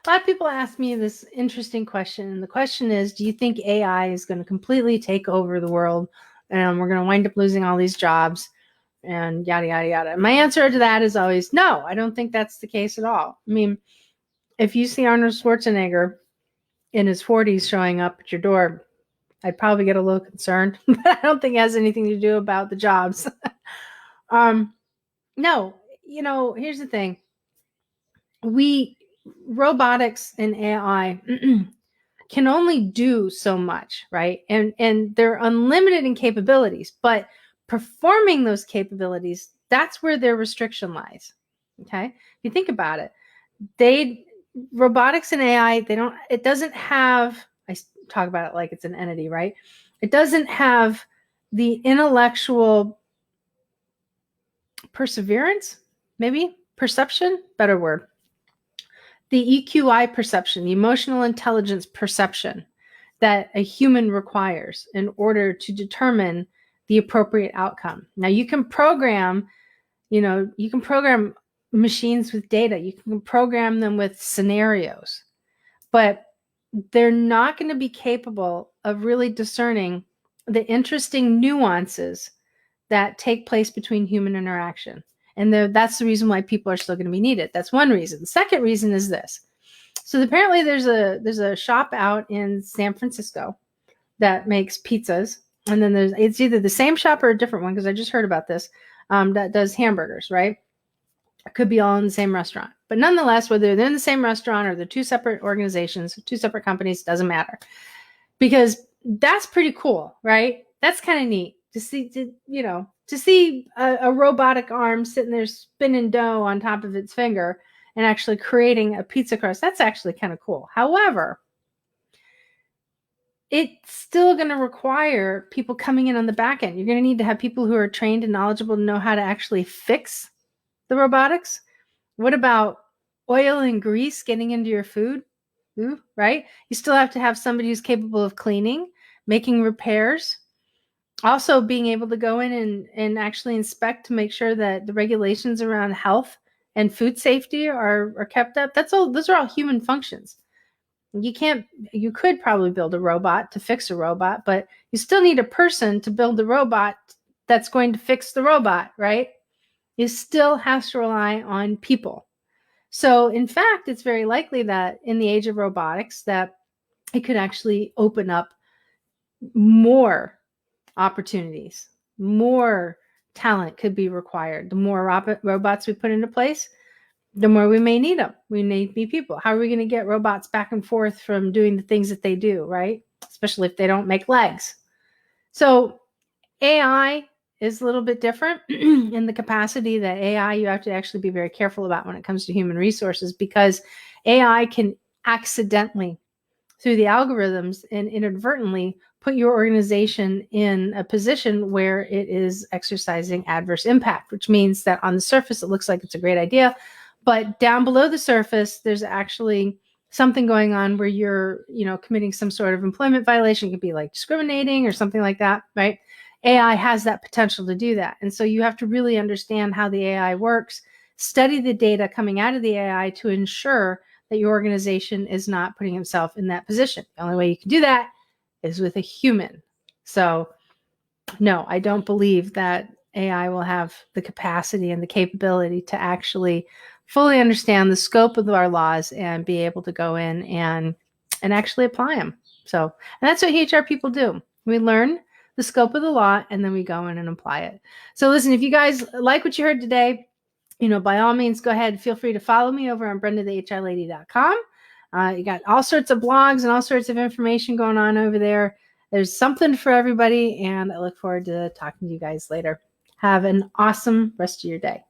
A lot of people ask me this interesting question. And the question is, do you think AI is going to completely take over the world and we're going to wind up losing all these jobs and yada, yada, yada? My answer to that is always no, I don't think that's the case at all. I mean, if you see Arnold Schwarzenegger in his 40s showing up at your door, I'd probably get a little concerned, but I don't think it has anything to do about the jobs. No, here's the thing. Robotics and AI can only do so much, right? And they're unlimited in capabilities, but performing those capabilities, that's where their restriction lies. Okay? If you think about it, robotics and AI, it doesn't have, I talk about it like it's an entity, right? It doesn't have the intellectual perseverance, maybe perception, better word. The EQI perception, the emotional intelligence perception that a human requires in order to determine the appropriate outcome. Now you can program machines with data. You can program them with scenarios, but they're not going to be capable of really discerning the interesting nuances that take place between human interaction. And that's the reason why people are still going to be needed. That's one reason. The second reason is this. So apparently there's a shop out in San Francisco that makes pizzas. And then it's either the same shop or a different one, because I just heard about this, that does hamburgers, right? It could be all in the same restaurant. But nonetheless, whether they're in the same restaurant or they're two separate organizations, two separate companies, doesn't matter. Because that's pretty cool, right? That's kind of neat to see a robotic arm sitting there spinning dough on top of its finger and actually creating a pizza crust. That's actually kind of cool. However, it's still going to require people coming in on the back end. You're going to need to have people who are trained and knowledgeable to know how to actually fix the robotics. What about oil and grease getting into your food? Ooh, right? You still have to have somebody who's capable of cleaning, making repairs, also being able to go in and actually inspect to make sure that the regulations around health and food safety are kept up. Those are all human functions. You could probably build a robot to fix a robot, but you still need a person to build the robot that's going to fix the robot, right? You still has to rely on people. So in fact, it's very likely that in the age of robotics that it could actually open up more opportunities, more talent could be required. The more robots we put into place, the more we may need them. We need people. How are we going to get robots back and forth from doing the things that they do, right? Especially if they don't make legs. So AI is a little bit different in the capacity that AI, you have to actually be very careful about when it comes to human resources, because AI can accidentally, through the algorithms and inadvertently, put your organization in a position where it is exercising adverse impact, which means that on the surface, it looks like it's a great idea. But down below the surface, there's actually something going on where you're, committing some sort of employment violation. It could be like discriminating or something like that, right? AI has that potential to do that. And so you have to really understand how the AI works, study the data coming out of the AI to ensure that your organization is not putting himself in that position. The only way you can do that is with a human. So no, I don't believe that AI will have the capacity and the capability to actually fully understand the scope of our laws and be able to go in and actually apply them. So, and that's what HR people do. We learn the scope of the law and then we go in and apply it. So listen, if you guys like what you heard today, by all means, go ahead. Feel free to follow me over on BrendaTheHRLady.com. You got all sorts of blogs and all sorts of information going on over there. There's something for everybody, and I look forward to talking to you guys later. Have an awesome rest of your day.